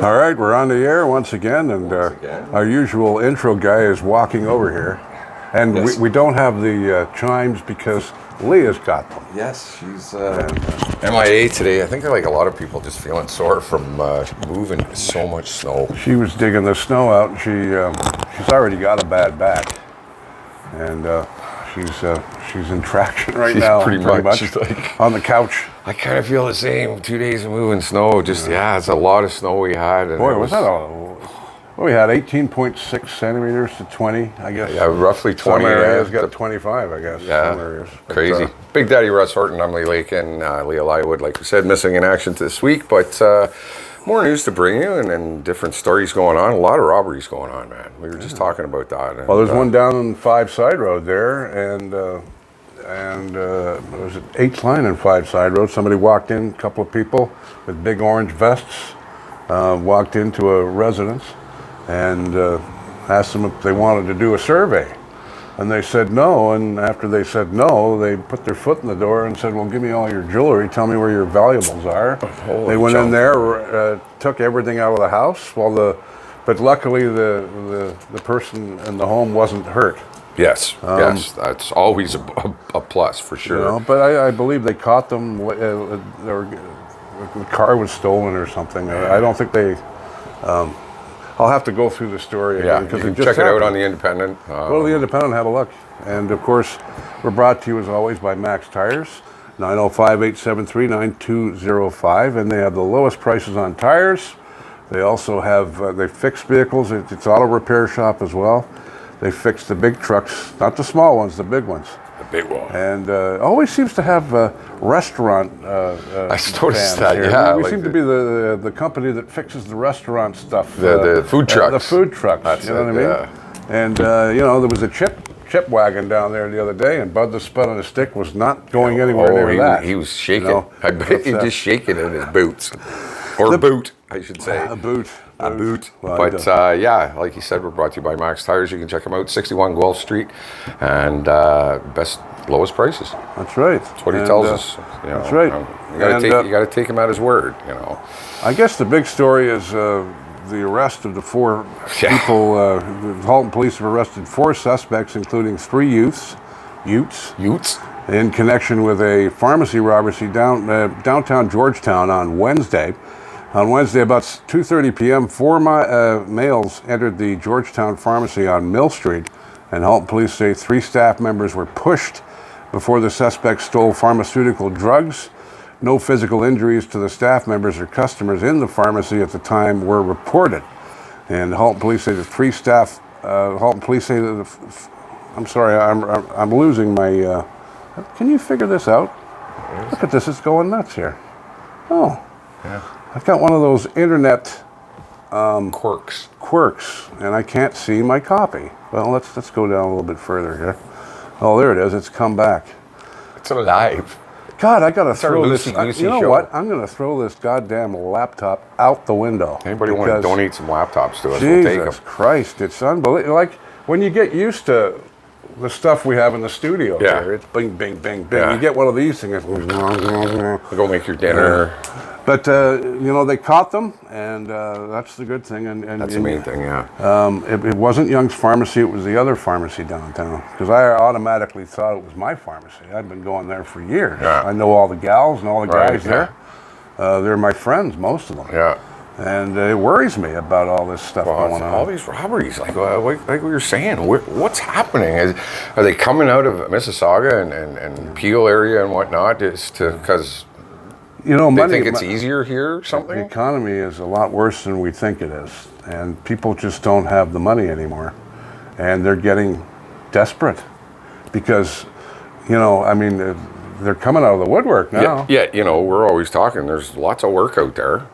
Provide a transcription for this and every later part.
All right, we're on the air once again, and our usual intro guy is walking over here. And Yes. we don't have the chimes because Leah's got them. Yes, she's MIA today. I think like a lot of people just feeling sore from moving so much snow. She was digging the snow out, and she's already got a bad back. And she's in traction right now. Pretty much. She's like, on the couch. I kind of feel the same. 2 days of moving snow. Just it's a lot of snow we had. And Boy, was that we had 18.6 centimeters to 20, I guess. Yeah, roughly 20. Some areas got 25, I guess. Yeah, some areas. Crazy. Big Daddy Russ Horton, Emily Lake, and Leah Lywood, like we said, missing in action this week. But more news to bring you, and different stories going on. A lot of robberies going on, man. We were just talking about that. And, well, there's one down on 5 Side Road there, and was it 8th line and 5 Side Road. Somebody walked in, a couple of people with big orange vests, walked into a residence and asked them if they wanted to do a survey. And they said no, and after they said no, they put their foot in the door and said, well, give me all your jewelry, tell me where your valuables are. They went in there, took everything out of the house, but luckily the person in the home wasn't hurt. Yes, yes, that's always a plus for sure. You know, but I believe they caught them, the car was stolen or something. I don't think they... I'll have to go through the story again. Yeah, you can check it out on The Independent. Well, The Independent, have a look. And, of course, we're brought to you, as always, by Max Tires, 905-873-9205. And they have the lowest prices on tires. They also have, they fix vehicles. It's auto repair shop as well. They fix the big trucks, not the small ones, the big ones. The big one. And always seems to have restaurant I noticed that, here. yeah. We seem to be the company that fixes the restaurant stuff. The food trucks. The food trucks, That's you know what I mean? Yeah. And, there was a chip wagon down there the other day, and Bud the Spud on a Stick was not going anywhere near that. He was shaking. You know, I bet he just shaking in his boots. Or boot, I should say. A boot. Well, but like you said, we're brought to you by Max Tires. You can check them out, 61 Guelph Street, and lowest prices. That's right. That's what he tells us. That's right. You got to take him at his word. I guess the big story is the arrest of the 4 people. The Halton police have arrested 4 suspects, including 3 Utes, in connection with a pharmacy robbery downtown Georgetown on Wednesday. On Wednesday, about 2:30 p.m., 4 males entered the Georgetown pharmacy on Mill Street, and Halton police say 3 staff members were pushed before the suspects stole pharmaceutical drugs. No physical injuries to the staff members or customers in the pharmacy at the time were reported. And Halton police say the 3 staff. Halton police say that. I'm sorry, I'm losing my. Can you figure this out? Look at this; it's going nuts here. Oh. Yeah. I've got one of those internet quirks, and I can't see my copy. Well, let's go down a little bit further here. Oh, there it is. It's come back. It's alive. God, I gotta throw this. Loosey Goosey You know show. what? I'm gonna throw this goddamn laptop out the window. Anybody want to donate some laptops to us? Jesus We'll take them. Christ, it's unbelievable. Like when you get used to the stuff we have in the studio here, it's bing, bing, bing, bing. Yeah. You get one of these things. Go make your dinner. But, they caught them, and that's the good thing. And That's the main thing, yeah. It wasn't Young's Pharmacy, it was the other pharmacy downtown. Because I automatically thought it was my pharmacy. I've been going there for years. Yeah. I know all the gals and all the guys yeah. there. They're my friends, most of them. Yeah. And it worries me about all this stuff going on. All these robberies, like we were saying, what's happening? Are they coming out of Mississauga and Peel area and whatnot because... they think it's easier here or something? The economy is a lot worse than we think it is. And people just don't have the money anymore. And they're getting desperate. Because, they're coming out of the woodwork now. Yeah, we're always talking. There's lots of work out there.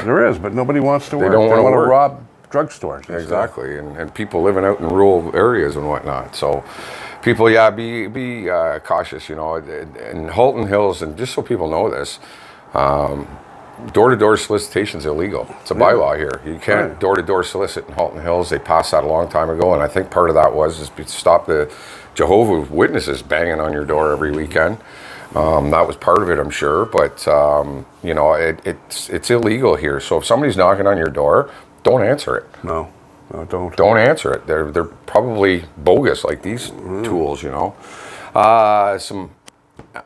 There is, but nobody wants to work. They want to rob drugstores. Exactly. And people living out in rural areas and whatnot. So people, be cautious, in Halton Hills, and just so people know this, door-to-door solicitation is illegal. It's a bylaw here. You can't door-to-door solicit in Halton Hills. They passed that a long time ago, and I think part of that was to stop the Jehovah's Witnesses banging on your door every weekend. That was part of it, I'm sure. But you know, it's illegal here. So if somebody's knocking on your door, don't answer it. No, don't. Don't answer it. They're probably bogus, like these tools. You know. Some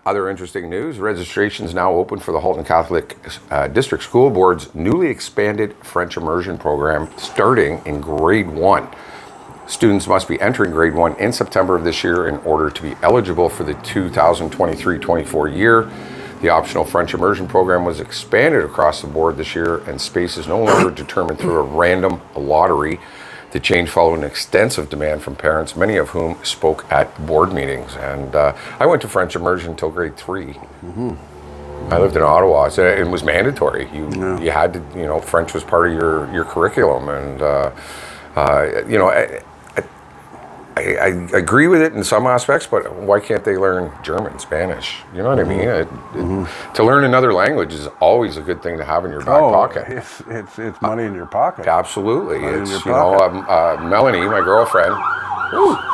other interesting news: registration is now open for the Halton Catholic District School Board's newly expanded French immersion program, starting in grade 1. Students must be entering grade 1 in September of this year in order to be eligible for the 2023-24 year. The optional French immersion program was expanded across the board this year, and space is no longer determined through a random lottery. The change followed an extensive demand from parents, many of whom spoke at board meetings. And I went to French immersion until grade 3. I lived in Ottawa, so it was mandatory. You had to, you know, French was part of your curriculum, and you know, I agree with it in some aspects, but why can't they learn German, Spanish? You know what I mean? To learn another language is always a good thing to have in your back pocket. It's money in your pocket. Absolutely. Money It's, in your you know, pocket. Melanie, my girlfriend,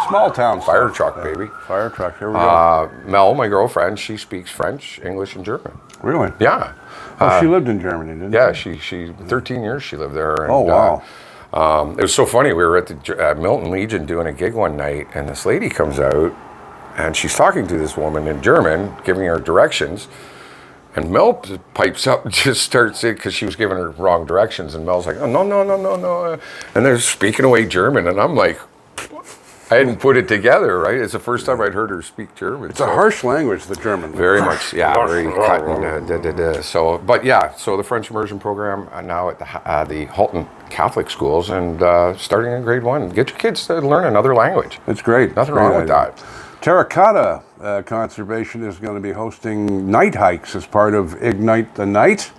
Small town fire stuff. truck, baby. Fire truck, here we go. Mel, my girlfriend, she speaks French, English, and German. Really? Yeah. She lived in Germany, didn't she? Yeah, she 13 years she lived there. And, Oh, wow. it was so funny. We were at the Milton Legion doing a gig one night, and this lady comes out, and she's talking to this woman in German, giving her directions. And Mel pipes up and just starts it because she was giving her wrong directions. And Mel's like, oh, no. And they're speaking away German. And I'm like, I hadn't put it together, right? It's the first time I'd heard her speak German. It's a harsh language, the German. Very much, yeah, very cut and So, but yeah, so the French immersion program now at the Halton Catholic schools, and starting in grade 1. Get your kids to learn another language. It's great. Nothing wrong with that. Terracotta Conservation is going to be hosting night hikes as part of Ignite the Night.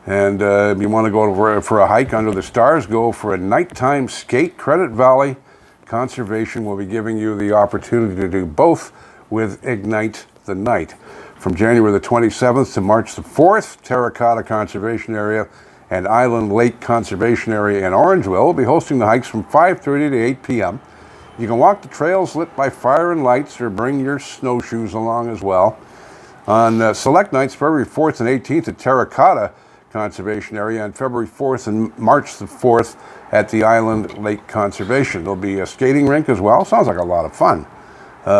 And if you want to go for a hike under the stars, go for a nighttime skate. Credit Valley Conservation will be giving you the opportunity to do both with Ignite the Night. From January the 27th to March the 4th, Terracotta Conservation Area and Island Lake Conservation Area in Orangeville will be hosting the hikes from 5:30 to 8 p.m. You can walk the trails lit by fire and lights, or bring your snowshoes along as well. On select nights, February 4th and 18th at Terracotta Conservation Area, and February 4th and March the 4th at the Island Lake Conservation. There'll be a skating rink as well. Sounds like a lot of fun.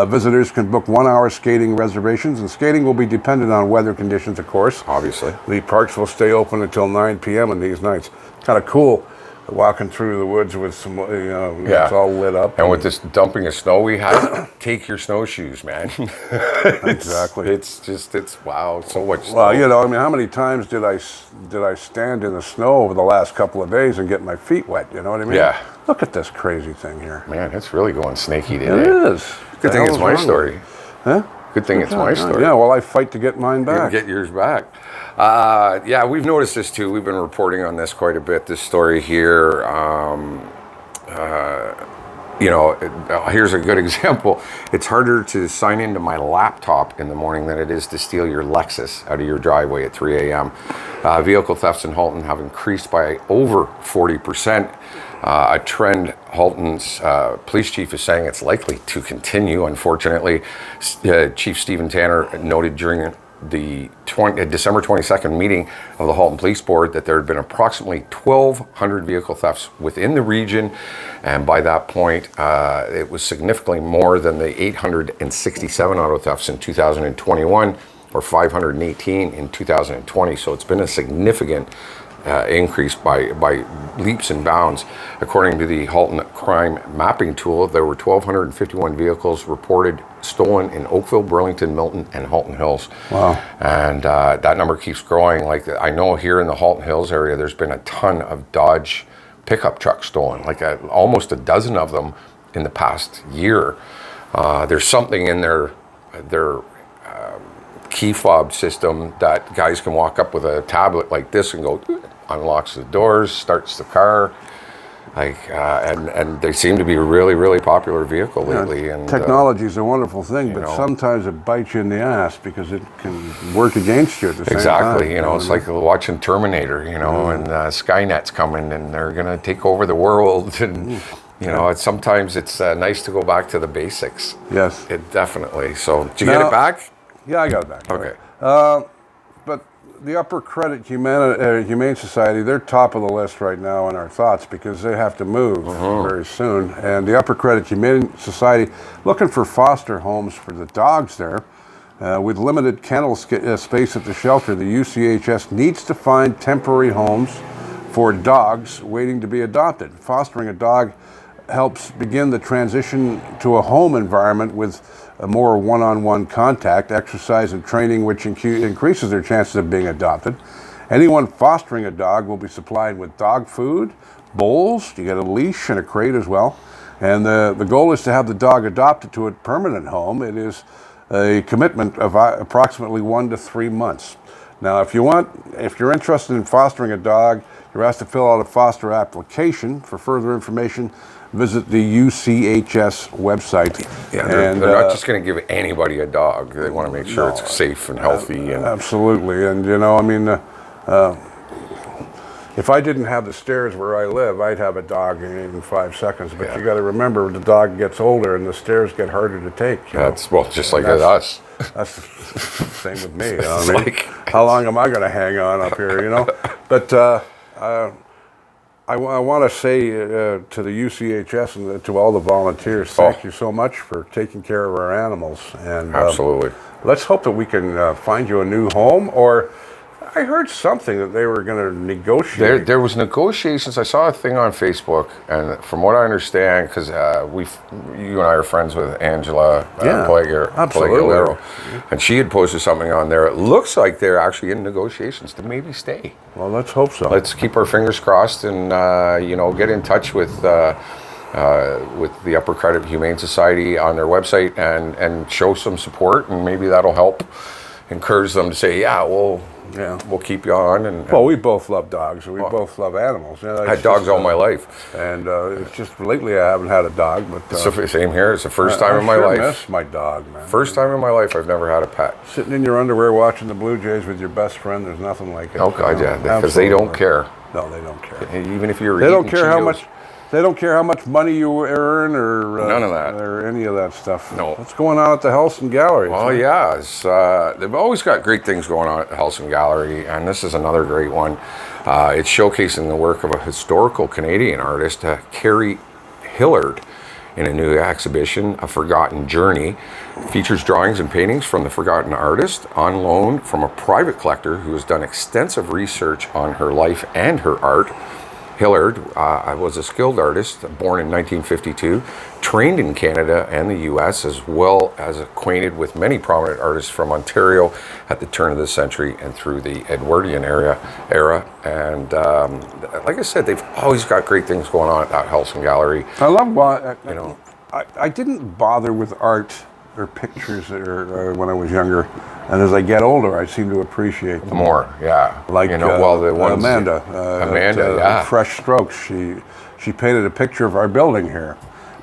Visitors can book 1-hour skating reservations, and skating will be dependent on weather conditions, of course. Obviously. The parks will stay open until 9 p.m. on these nights. Kind of cool walking through the woods with some, it's all lit up. And with this dumping of snow we had, take your snowshoes, man. Exactly. It's wow, so much snow. Well, how many times did I stand in the snow over the last couple of days and get my feet wet? You know what I mean? Yeah. Look at this crazy thing here. Man, it's really going snaky today. It is. Good thing it's my story. Huh? Good thing it's my story. Yeah, well, I fight to get mine back. Get yours back. Yeah, we've noticed this too. We've been reporting on this quite a bit, this story here. Here's a good example. It's harder to sign into my laptop in the morning than it is to steal your Lexus out of your driveway at 3 a.m. Vehicle thefts in Halton have increased by over 40%. A trend Halton's police chief is saying it's likely to continue, unfortunately. Chief Stephen Tanner noted during the December 22nd meeting of the Halton Police Board that there had been approximately 1,200 vehicle thefts within the region, and by that point it was significantly more than the 867 auto thefts in 2021 or 518 in 2020. So it's been a significant increase by leaps and bounds. According to the Halton Crime Mapping Tool, there were 1,251 vehicles reported stolen in Oakville, Burlington, Milton, and Halton Hills. Wow. And that number keeps growing. Like, I know here in the Halton Hills area, there's been a ton of Dodge pickup trucks stolen, almost a dozen of them in the past year. There's something in their key fob system that guys can walk up with a tablet like this and go, unlocks the doors, starts the car. And they seem to be a really, really popular vehicle lately. And technology is a wonderful thing, but sometimes it bites you in the ass because it can work against you at the same time. Exactly. It's like watching Terminator, and Skynet's coming and they're going to take over the world. And, sometimes it's nice to go back to the basics. Yes. It definitely. So, did you get it back? Yeah, I got it back. Okay. But the Upper Credit Humane Society, they're top of the list right now in our thoughts because they have to move very soon. And the Upper Credit Humane Society looking for foster homes for the dogs there. With limited kennel space at the shelter, the UCHS needs to find temporary homes for dogs waiting to be adopted. Fostering a dog helps begin the transition to a home environment with a more one-on-one contact, exercise, and training, which increases their chances of being adopted. Anyone fostering a dog will be supplied with dog food, bowls, you get a leash and a crate as well. And the goal is to have the dog adopted to a permanent home. It is a commitment of approximately 1 to 3 months. Now, if you're interested in fostering a dog, you're asked to fill out a foster application. For further information, visit the UCHS website. Yeah, they're not just going to give anybody a dog. They want to make sure it's safe and healthy. Absolutely. And, if I didn't have the stairs where I live, I'd have a dog in 5 seconds. But you got to remember, the dog gets older and the stairs get harder to take. That's just like us. That's the same with me. How long am I going to hang on up here? But I want to say to the UCHS and to all the volunteers, thank you so much for taking care of our animals. And absolutely. Let's hope that we can find you a new home. Or I heard something that they were going to negotiate. There was negotiations. I saw a thing on Facebook, and from what I understand, because you and I are friends with Angela Pagliaro, and she had posted something on there. It looks like they're actually in negotiations to maybe stay. Well, let's hope so. Let's keep our fingers crossed, and get in touch with the Upper Credit Humane Society on their website and show some support, and maybe that'll help encourage them to say, we'll keep you on. Well, we both love dogs. We both love animals. I had dogs all my life. And it's just lately I haven't had a dog. But same here. It's the first time in my life. I miss my dog, man. First time in my life I've never had a pet. Sitting in your underwear watching the Blue Jays with your best friend, there's nothing like it. Oh, God, yeah. Because they don't care. No, they don't care. Even if you're They don't care how much... They don't care how much money you earn or none of that, or any of that stuff. No. What's going on at the Helston Gallery? Well, they've always got great things going on at the Helston Gallery, and this is another great one. It's showcasing the work of a historical Canadian artist, Carrie Hillard, in a new exhibition, A Forgotten Journey. It features drawings and paintings from the forgotten artist on loan from a private collector who has done extensive research on her life and her art. Hillard was a skilled artist, born in 1952, trained in Canada and the U.S., as well as acquainted with many prominent artists from Ontario at the turn of the century and through the Edwardian era. And like I said, they've always got great things going on at that Helston Gallery. I love, I didn't bother with art or pictures when I was younger. And as I get older, I seem to appreciate them more. Yeah, like the ones Amanda, Fresh Strokes. She painted a picture of our building here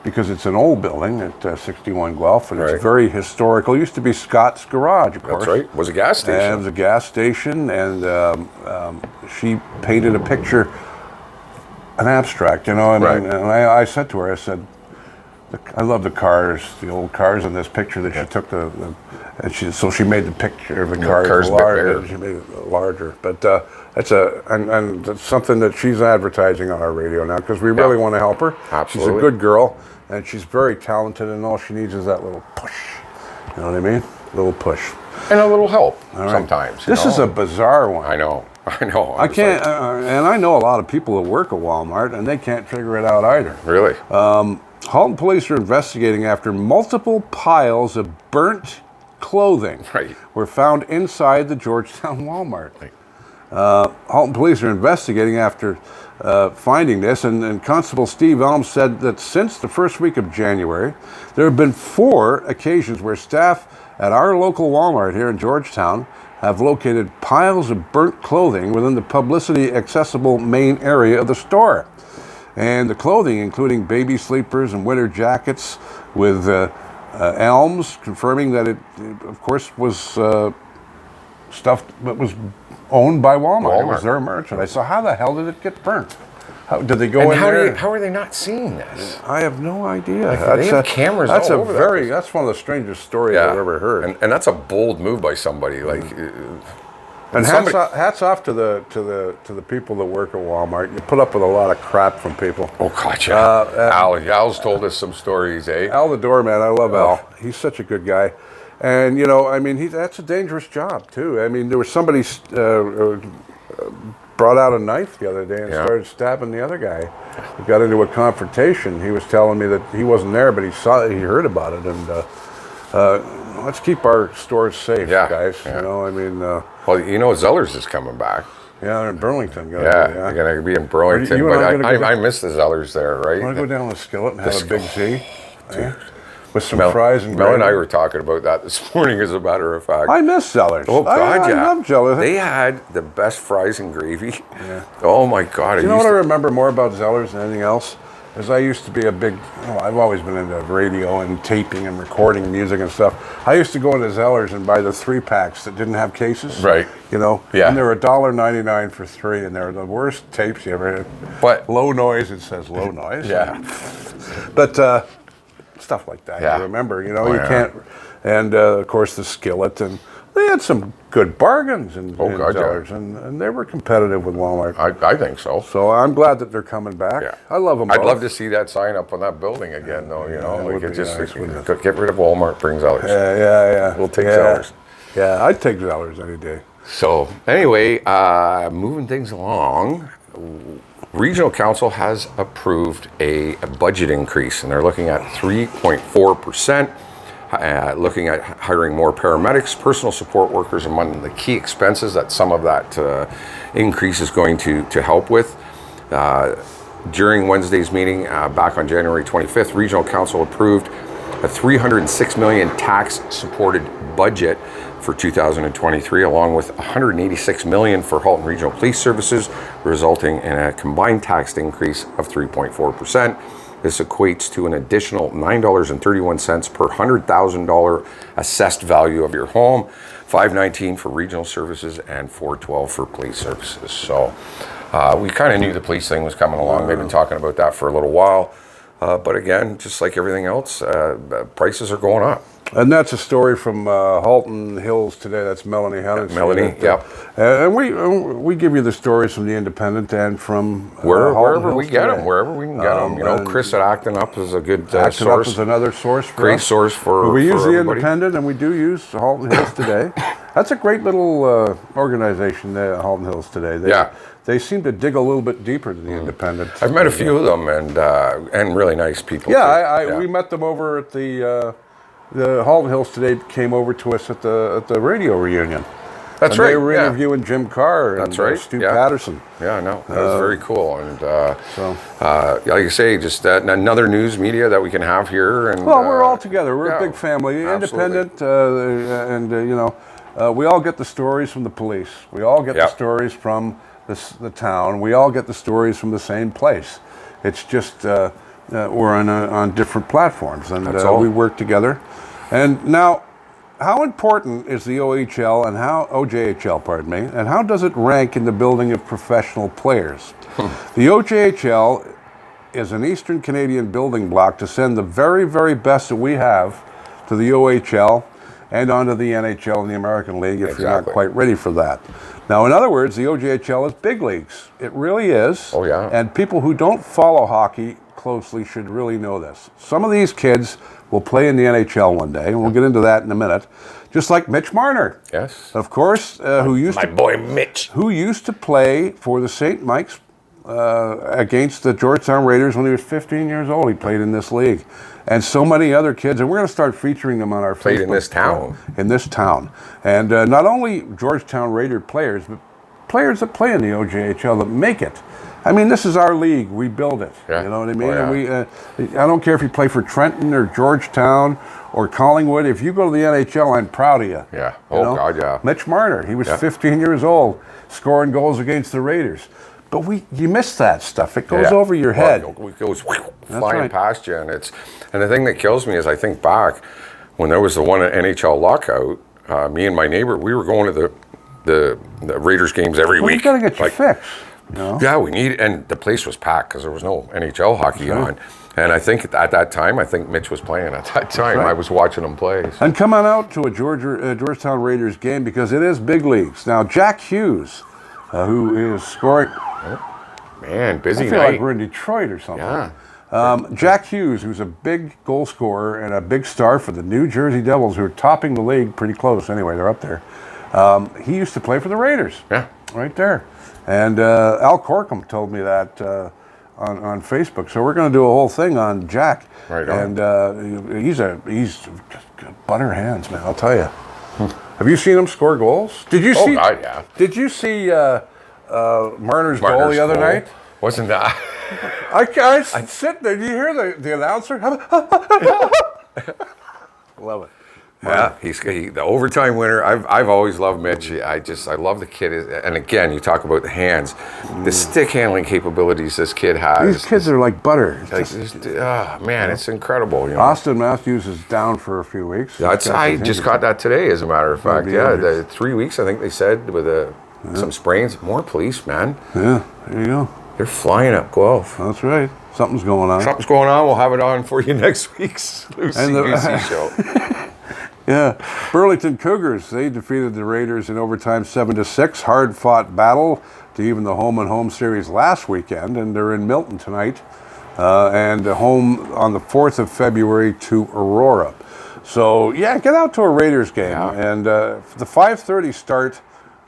because it's an old building at 61 Guelph, and it's very historical. It used to be Scott's Garage, of course. That's right. It was a gas station. And it was a gas station, and she painted a picture, an abstract, and I said to her, I said, I love the cars, the old cars in this picture that she took and she made the picture of the cars larger. She made it larger, but that's that's something that she's advertising on our radio now because we really want to help her. Absolutely, she's a good girl and she's very talented, and all she needs is that little push. You know what I mean? A little push and a little help sometimes. This is a bizarre one. I know. I can't, and I know a lot of people that work at Walmart, and they can't figure it out either. Really? Halton police are investigating after multiple piles of burnt clothing were found inside the Georgetown Walmart. Halton police are investigating after finding this, and Constable Steve Elms said that since the first week of January, there have been 4 occasions where staff at our local Walmart here in Georgetown have located piles of burnt clothing within the publicity-accessible main area of the store. And the clothing, including baby sleepers and winter jackets, with Elms confirming that it, of course, was stuff that was owned by Walmart. It was their merchandise. So how the hell did it get burnt? How, did they go And in there? how are they not seeing this? I have no idea. They have cameras That's all over that's one of the strangest stories I've ever heard. And that's a bold move by somebody. Like, and hats off to the people that work at Walmart. You put up with a lot of crap from people. Oh God, yeah. Al's told us some stories, eh? Al the doorman, I love Al. He's such a good guy. And, you know, I mean, that's a dangerous job, too. I mean, there was somebody brought out a knife the other day and started stabbing the other guy. We got into a confrontation. He was telling me that he wasn't there, but he heard about it. And let's keep our stores safe, guys. Yeah. You know, I mean... well, you know, Zellers is coming back. Yeah, they're in Burlington. They're going to be in Burlington. But I miss the Zellers there, right? Want to go down the Skillet and have a Big Z? Yeah. With some fries and Mel and I were talking about that this morning, as a matter of fact. I miss Zellers. Oh, God, I love Zellers. They had the best fries and gravy. Yeah. Oh, my God. Do you know what I remember more about Zellers than anything else? Is I used to be I've always been into radio and taping and recording music and stuff. I used to go into Zellers and buy the 3-packs that didn't have cases. Right. You know? Yeah. And they were $1.99 for 3, and they're the worst tapes you ever had. But low noise, it says low noise. Yeah. But... stuff like that. Yeah. You remember, you know, you can't. And of course, the Skillet, and they had some good bargains in Zellers, and they were competitive with Walmart. I think so. So I'm glad that they're coming back. Yeah. I love them. I'd love to see that sign up on that building again, though. You know, like get rid of Walmart, bring Zellers. Yeah. We'll take Zellers. Yeah, I'd take Zellers any day. So anyway, moving things along. Regional Council has approved a budget increase, and they're looking at 3.4%, looking at hiring more paramedics, personal support workers among the key expenses that some of that increase is going to help with. During Wednesday's meeting, back on January 25th, Regional Council approved a $306 million tax-supported budget for 2023, along with $186 million for Halton Regional Police Services, resulting in a combined tax increase of 3.4%. This equates to an additional $9.31 per $100,000 assessed value of your home, $519 for regional services, and $412 for police services. So we kind of knew the police thing was coming along. They've been talking about that for a little while. But again, just like everything else, prices are going up. And that's a story from Halton Hills today. That's Melanie Hennessy. Melanie, yeah. And we give you the stories from the Independent and from wherever we get them, wherever we can get them. You know, Chris at Acting Up is a good source. Acting Up is another source for great us. Source for. But we use the everybody. Independent, and we do use Halton Hills Today. That's a great little organization, Halton Hills Today. They seem to dig a little bit deeper than the Independent. I've met a few of them, and really nice people. Yeah, we met them over at the Halton Hills Today. Came over to us at the radio reunion. That's right. They were interviewing Jim Carr and Stu Patterson. Yeah, I know. That was very cool. And like you say, just another news media that we can have here. And well, we're all together. We're a big family. Absolutely. Independent, and you know, we all get the stories from the police. We all get the stories from the town. We all get the stories from the same place. It's just we're on different platforms, and we work together. And now, how important is the OHL and OJHL, pardon me, and how does it rank in the building of professional players? The OJHL is an Eastern Canadian building block to send the very, very best that we have to the OHL and onto the NHL and the American League if you're not quite ready for that. Now, in other words, the OJHL is big leagues. It really is. Oh, yeah. And people who don't follow hockey closely should really know this. Some of these kids will play in the NHL one day, and we'll get into that in a minute. Just like Mitch Marner. Yes. Of course, who used to play for the St. Mike's against the Georgetown Raiders when he was 15 years old. He played in this league. And so many other kids, and we're going to start featuring them on our Facebook. Played in this town. In this town. And not only Georgetown Raider players, but players that play in the OJHL that make it. I mean, this is our league. We build it. Yeah. You know what I mean? Oh, yeah. And I don't care if you play for Trenton or Georgetown or Collingwood. If you go to the NHL, I'm proud of you. Yeah. Oh, God, yeah. Mitch Marner, he was 15 years old, scoring goals against the Raiders. But you miss that stuff. It goes over your head. It goes flying past you, and the thing that kills me is I think back when there was the one NHL lockout. Me and my neighbor, we were going to the Raiders games every week. You got to get your fix. Yeah, we need, and the place was packed because there was no NHL hockey on. And I think at that time, Mitch was playing at that time. I was watching him play. So. And come on out to a Georgetown Raiders game because it is big leagues. Now, Jack Hughes, who is scoring... Man, busy night. I feel like we're in Detroit or something. Yeah. Jack Hughes, who's a big goal scorer and a big star for the New Jersey Devils, who are topping the league pretty close. Anyway, they're up there. He used to play for the Raiders. Yeah. Right there. And Al Corkum told me that on Facebook. So we're going to do a whole thing on Jack. Right on. And he's got butter hands, man, I'll tell you. Have you seen him score goals? Did you see? God, yeah. Did you see Marner's goal the other night? Wasn't that? I sit there. Do you hear the announcer? Love it. Yeah, he's the overtime winner. I've always loved Mitch. I love the kid. And again, you talk about the hands, the stick handling capabilities this kid has. These kids are like butter. It's incredible. You know? Austin Matthews is down for a few weeks. I just got that today, as a matter of fact. Yeah, the 3 weeks I think they said with some sprains. More police, man. Yeah, there you go. They're flying up Guelph. That's right. Something's going on. Something's going on. We'll have it on for you next week's Loosey Goosey show. Yeah, Burlington Cougars, they defeated the Raiders in overtime 7-6. Hard-fought battle to even the home-and-home series last weekend, and they're in Milton tonight, and home on the 4th of February to Aurora. So, yeah, get out to a Raiders game, and the 5:30 start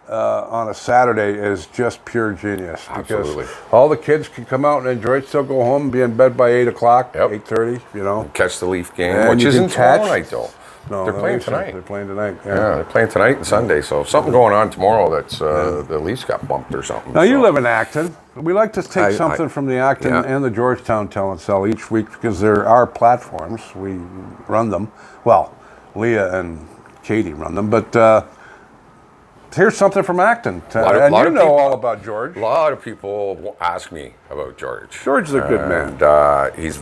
on a Saturday is just pure genius. Absolutely. Because all the kids can come out and enjoy it, still go home, be in bed by 8 o'clock, 8:30, you know. Catch the Leaf game, which isn't tomorrow night, though. No, they're playing tonight. They're playing tonight. Yeah, they're playing tonight and Sunday. So something going on tomorrow that's the Leafs got bumped or something. Now, you live in Acton. We like to take something from the Acton and the Georgetown Tell and Sell each week because they're our platforms. We run them. Well, Leah and Katie run them. But here's something from Acton. And you know all about George. A lot of people ask me about George. George is a good man. He's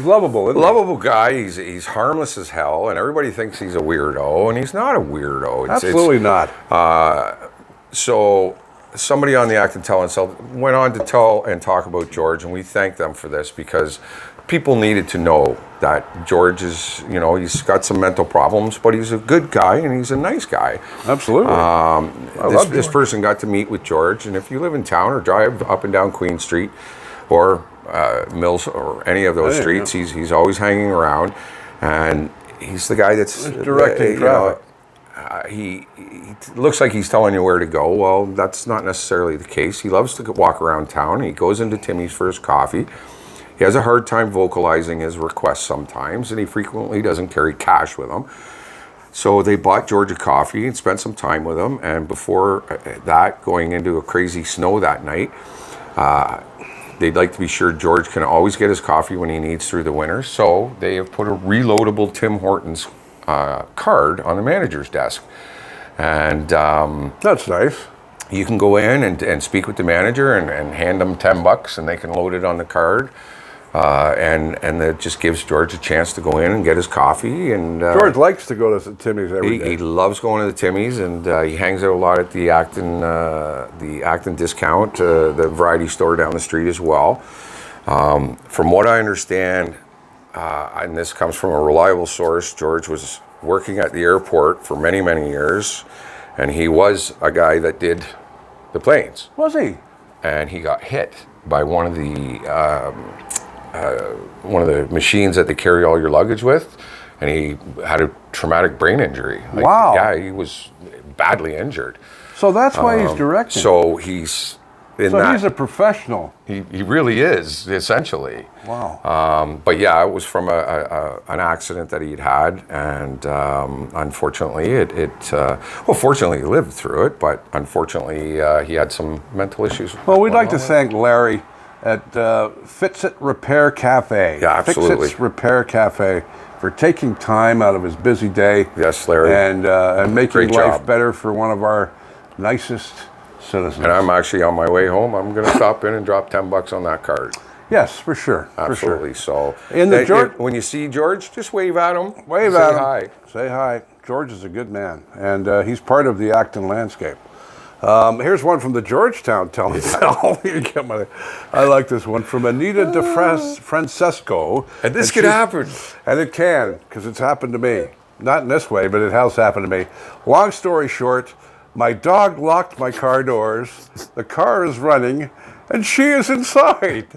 lovable, isn't he? Lovable guy. He's harmless as hell, and everybody thinks he's a weirdo, and he's not a weirdo. Absolutely not. So somebody on the Acton Tell and Sell went on to tell and talk about George, and we thank them for this because people needed to know that George is, he's got some mental problems, but he's a good guy and he's a nice guy. Absolutely. This person got to meet with George, and if you live in town or drive up and down Queen Street or Mills or any of those streets, he's always hanging around, and he's the guy that's directing traffic. He looks like he's telling you where to go. Well, that's not necessarily the case. He loves to walk around town. He goes into Timmy's for his coffee. He has a hard time vocalizing his requests sometimes, and he frequently doesn't carry cash with him. So they bought George a coffee and spent some time with him, and before that, going into a crazy snow that night, they'd like to be sure George can always get his coffee when he needs through the winter. So they have put a reloadable Tim Hortons card on the manager's desk. And that's nice. You can go in and speak with the manager and hand them $10 and they can load it on the card. And that just gives George a chance to go in and get his coffee. And George likes to go to Timmy's every day. He loves going to the Timmy's, and he hangs out a lot at the Acton Discount, the variety store down the street as well. From what I understand, and this comes from a reliable source, George was working at the airport for many, many years, and he was a guy that did the planes. Was he? And he got hit by one of the machines that they carry all your luggage with, and he had a traumatic brain injury. Wow. Yeah, he was badly injured. So that's why he's directing. So he's he's a professional. He really is, essentially. Wow. But yeah, it was from an accident that he'd had, and unfortunately, fortunately he lived through it, but unfortunately he had some mental issues. Well, we'd like to thank Larry at Fitsit Repair Cafe. Yeah, absolutely. Fitsit Repair Cafe for taking time out of his busy day. Yes, Larry. And making life better for one of our nicest citizens. And I'm actually on my way home. I'm going to stop in and drop $10 on that card. Yes, for sure. Absolutely. For sure. So, when you see George, just wave at him. Wave at him. Say hi. Say hi. George is a good man, and he's part of the Acton landscape. Here's one from the Georgetown Tell and Tell. I like this one from Anita Francesco. And this could happen. And it can, because it's happened to me. Not in this way, but it has happened to me. Long story short, my dog locked my car doors. The car is running, and she is inside.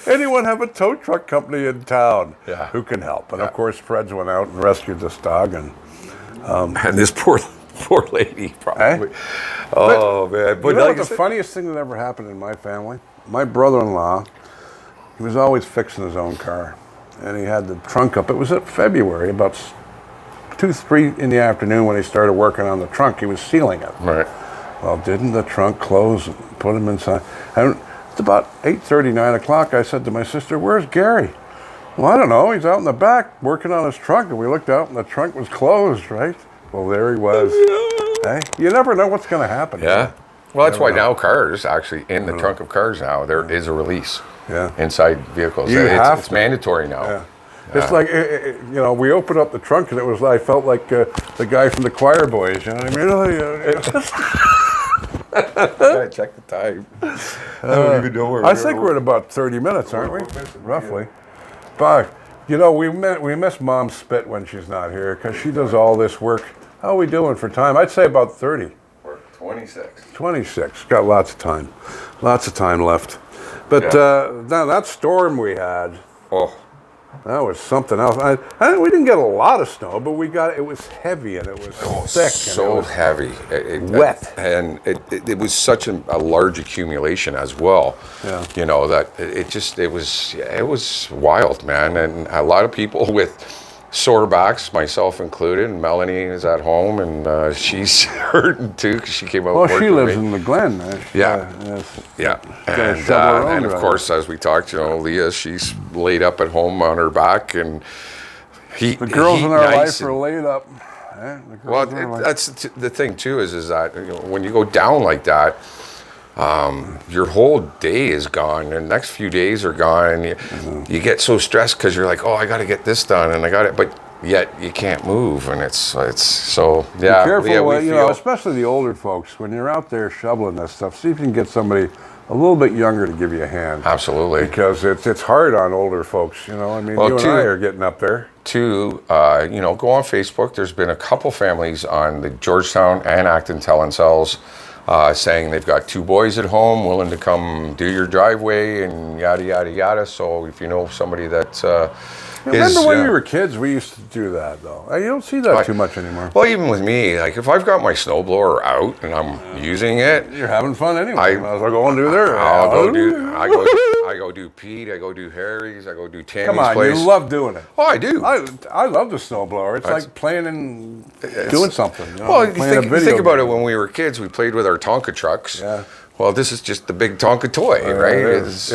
Anyone have a tow truck company in town who can help? And of course, Fred's went out and rescued this dog. And this poor lady, probably. Oh, man. But you know what the funniest thing that ever happened in my family? My brother-in-law, he was always fixing his own car. And he had the trunk up. It was at February, about 2, 3 in the afternoon when he started working on the trunk. He was sealing it. Right. Well, didn't the trunk close and put him inside? It's about 8:30, 9 o'clock. I said to my sister, "Where's Gary?" "Well, I don't know. He's out in the back working on his trunk." And we looked out and the trunk was closed, right? Well, there he was. Hey, you never know what's going to happen. Yeah. Well, that's why now cars, actually, in the trunk of cars now, there is a release inside vehicles. It's mandatory now. Yeah. It's like, we opened up the trunk and I felt like the guy from the Choir Boys, you know what I mean? Gotta check the time. I don't even know where I think we're at about 30 minutes, aren't we? Roughly. But, we miss Mom Spit when she's not here because she does all this work. How are we doing for time? I'd say about 30. We're 26. 26. Got lots of time. Lots of time left. But now that storm we had. Oh. That was something else. We didn't get a lot of snow, but it was heavy and it was thick. So and it was heavy. Wet. And it was such a large accumulation as well. Yeah. That it was wild, man. And a lot of people with sore backs, myself included, and Melanie is at home, and she's hurting too because she came out. Well, she lives in the Glen. And of course, as we talked, Leah, she's laid up at home on her back, and the girls in our life are laid up. Well, that's the thing too is that when you go down like that, your whole day is gone. The next few days are gone, and you get so stressed because you're like, oh, I got to get this done, and I got it, but yet you can't move, and it's so Be careful, especially the older folks when you're out there shoveling this stuff. See if you can get somebody a little bit younger to give you a hand. Absolutely, because it's hard on older folks. You and I are getting up there. Go on Facebook. There's been a couple families on the Georgetown and Acton Tell and Sells. Saying they've got 2 boys at home willing to come do your driveway and yada, yada, yada. So if you know somebody that remember when we were kids, we used to do that, though. You don't see that too much anymore. Well, even with me, like if I've got my snowblower out and I'm using it. You're having fun anyway. I go and do there. I go do Pete, I go do Harry's, I go do Tammy's Come on, place. you love doing it. Oh, I do. I love the snowblower. It's like playing and doing something. Think about it. When we were kids, we played with our Tonka trucks. Yeah. Well, this is just the big Tonka toy, right? It's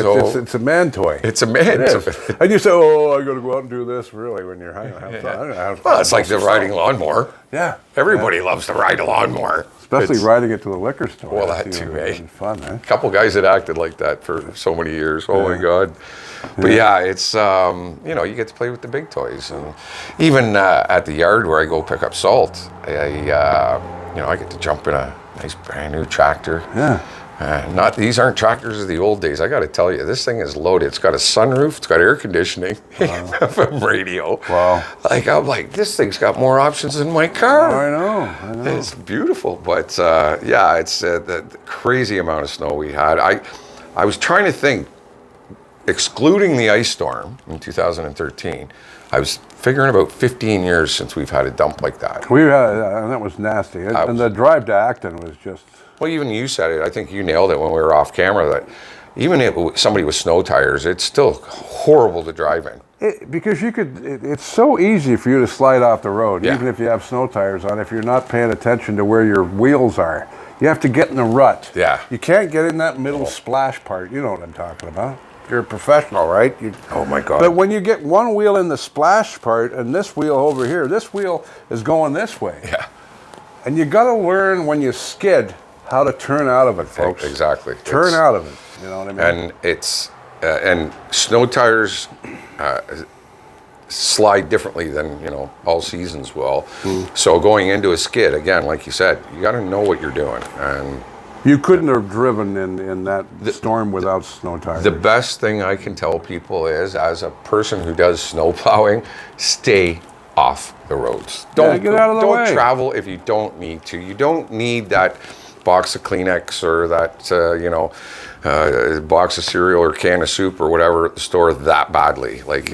a man toy. It's a man toy. And you say, oh, I got to go out and do this, really, when you're hanging out. Well, it's like the riding lawnmower. Yeah. Everybody loves to ride a lawnmower. Especially riding it to the liquor store. Well, that too, eh? Fun, eh? A couple guys that acted like that for so many years. Oh, my God. But it's, you get to play with the big toys. And even at the yard where I go pick up salt, I get to jump in a nice brand new tractor. Yeah. These aren't tractors of the old days. I got to tell you, this thing is loaded. It's got a sunroof. It's got air conditioning, FM radio. Wow! I'm like, this thing's got more options than my car. I know. It's beautiful, but it's the crazy amount of snow we had. I was trying to think, excluding the ice storm in 2013. I was figuring about 15 years since we've had a dump like that. And that was nasty. And the drive to Acton was just. Well, even you said it. I think you nailed it when we were off camera that even if somebody with snow tires, it's still horrible to drive in. Because it's so easy for you to slide off the road, even if you have snow tires on, if you're not paying attention to where your wheels are. You have to get in the rut. Yeah. You can't get in that middle splash part. You know what I'm talking about. You're a professional, right? Oh, my God. But when you get one wheel in the splash part and this wheel over here, this wheel is going this way. Yeah. And you got to learn when you skid how to turn out of it, folks. Exactly. Turn out of it. You know what I mean? And it's and snow tires slide differently than all seasons will. So going into a skid again, like you said, you got to know what you're doing. And You couldn't have driven in that storm without snow tires. The best thing I can tell people is, as a person who does snow plowing, stay off the roads. Don't get out of the way. Don't travel if you don't need to. You don't need that box of Kleenex or that box of cereal or can of soup or whatever at the store that badly. Like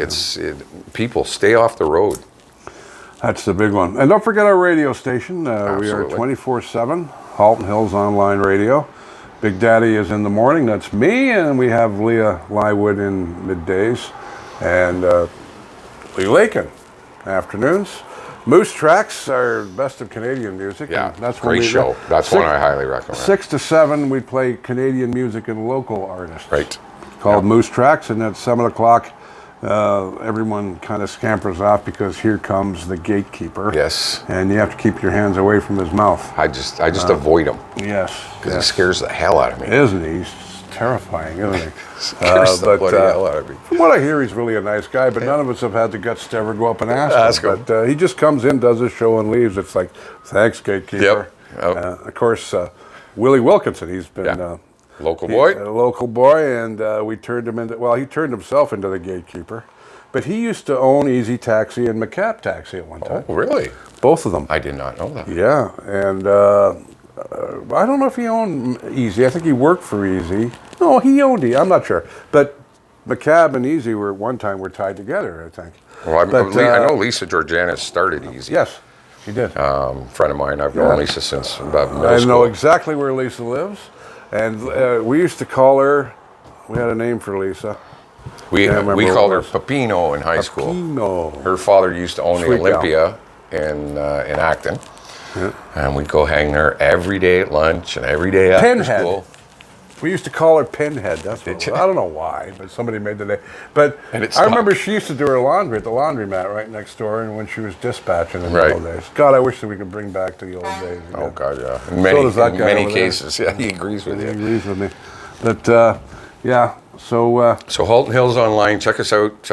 people stay off the road. That's the big one. And don't forget our radio station. We are Absolutely. 24/7, Halton Hills Online Radio. Big Daddy is in the morning, that's me, and we have Leah Lywood in middays, and Lee Lakin, afternoons. Moose Tracks are best of Canadian music. Yeah, and that's great show. That's one I highly recommend. 6 to 7, we play Canadian music and local artists. Right. Called Moose Tracks, and at 7 o'clock, everyone kind of scampers off because here comes the gatekeeper. Yes. And you have to keep your hands away from his mouth. I just avoid him. Yes. Because he scares the hell out of me. Isn't he? He's terrifying, isn't he? Scares the bloody hell out of me. From what I hear, he's really a nice guy, but none of us have had the guts to ever go up and ask him. But he just comes in, does his show, and leaves. It's like, thanks, gatekeeper. Yep. Of course, Willie Wilkinson, he's been... Local boy? A local boy, and we turned him into... Well, he turned himself into the gatekeeper. But he used to own Easy Taxi and McCab Taxi at one time. Oh, really? Both of them. I did not know that. Yeah, and I don't know if he owned Easy. I think he worked for Easy. No, he owned Easy. I'm not sure. But McCab and Easy were one time tied together, I think. Well, I know Lisa Georgianis started Easy. Yes, she did. Friend of mine. I've known Lisa since about middle I school. know exactly where Lisa lives. And we used to call her, we had a name for Lisa. We called her Pepino in high school. Pepino. Her father used to own the Olympia in Acton. Yeah. And we'd go hang there every day at lunch and every day after Pinhead. school. We used to call her Pinhead. That's what it was. I don't know why, but somebody made the name. But I remember she used to do her laundry at the laundromat right next door, and when she was dispatching in the old days. God, I wish that we could bring back to the old days again. Oh God, yeah. In many cases, yeah, he agrees with you. He agrees with me. But yeah, so Halton Hills Online. Check us out.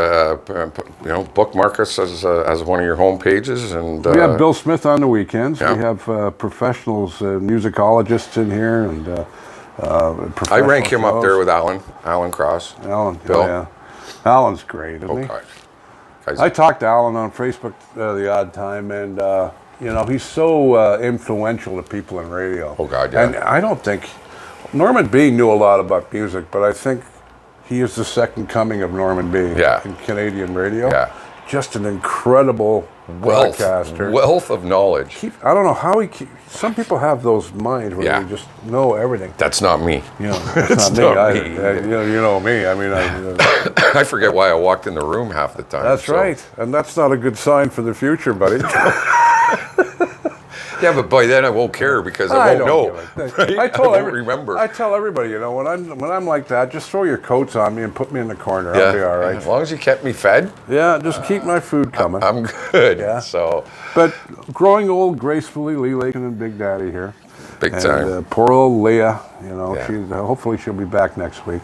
Bookmark us as one of your home pages, and we have Bill Smith on the weekends. Yeah. We have professionals, musicologists in here, and. I rank him up there with Alan Cross. Alan, Bill. yeah. Alan's great, isn't he? I talked to Alan on Facebook the odd time, and he's so influential to people in radio. Oh God, yeah. And I don't think Norman B knew a lot about music, but I think he is the second coming of Norman B in Canadian radio. Yeah. Just an incredible broadcaster. Wealth of knowledge. I don't know how some people have those minds where they just know everything. That's not me. That's not me. You know me. I mean, I forget why I walked in the room half the time. That's right. And that's not a good sign for the future, buddy. Yeah, but by then I won't care because I won't know. Right? I don't remember. I tell everybody, when I'm like that, just throw your coats on me and put me in the corner. I'll be all right. As long as you kept me fed. Yeah, just keep my food coming. I'm good. Yeah. So. But growing old gracefully, Lee Lakin and Big Daddy here. Big time. And poor old Leah, hopefully she'll be back next week.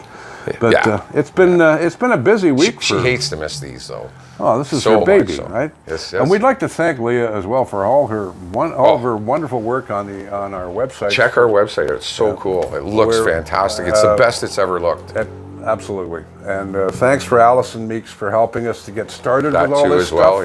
But it's been a busy week. She hates to miss these though. Oh, this is her baby, right? Yes. And we'd like to thank Leah as well for all of her wonderful work on our website. Check our website; it's so cool. It looks fantastic. It's the best it's ever looked. Absolutely. And thanks for Allison Meeks for helping us to get started with all this stuff. That too, as well.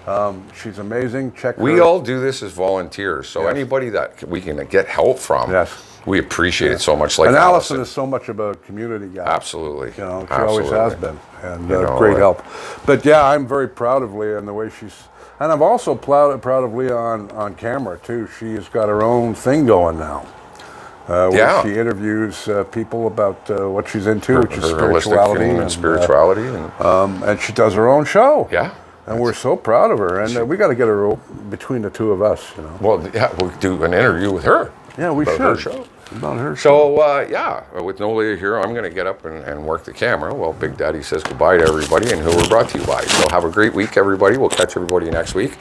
Yeah. She's amazing. We all do this as volunteers, so anybody that we can get help from. Yes. We appreciate it so much. Like and Allison is so much of a community guy. Absolutely. She always has been, and great help. But I'm very proud of Leah and the way she's. And I'm also proud of Leah on camera too. She has got her own thing going now. Where she interviews people about what she's into, which is spirituality and spirituality, and she does her own show. Yeah. And we're so proud of her, and we got to get her between the two of us. Well, we'll do an interview with her. Yeah, we should. Her show. About her show. So, with no Leah here, I'm going to get up and work the camera. Well, Big Daddy says goodbye to everybody and who we're brought to you by. So have a great week, everybody. We'll catch everybody next week.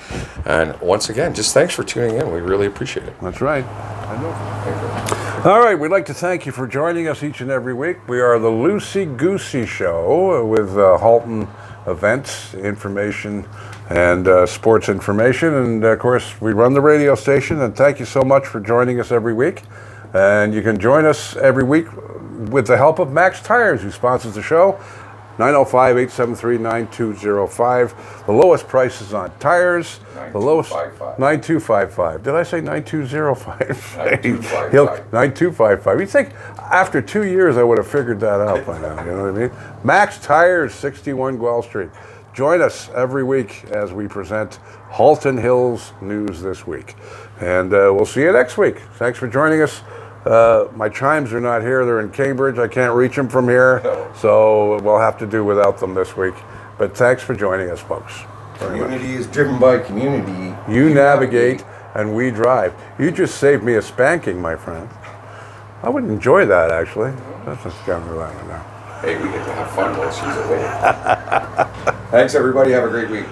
And once again, just thanks for tuning in. We really appreciate it. That's right. I know. All right, we'd like to thank you for joining us each and every week. We are the Loosey Goosey Show with Halton events, information, and sports information. And, of course, we run the radio station. And thank you so much for joining us every week. And you can join us every week with the help of Max Tires, who sponsors the show. 905-873-9205. The lowest prices on tires. 9255. The lowest 9255. Did I say 9205? 9255. 9255. You'd think after 2 years I would have figured that out by now. You know what I mean? Max Tires, 61 Guelph Street. Join us every week as we present Halton Hills News this week. And we'll see you next week. Thanks for joining us. My chimes are not here. They're in Cambridge. I can't reach them from here. So we'll have to do without them this week. But thanks for joining us, folks. Community is driven by community. You navigate and we drive. You just saved me a spanking, my friend. I would enjoy that, actually. Let's just go to that right now. Hey, we get to have fun while she's away. Thanks, everybody. Have a great week.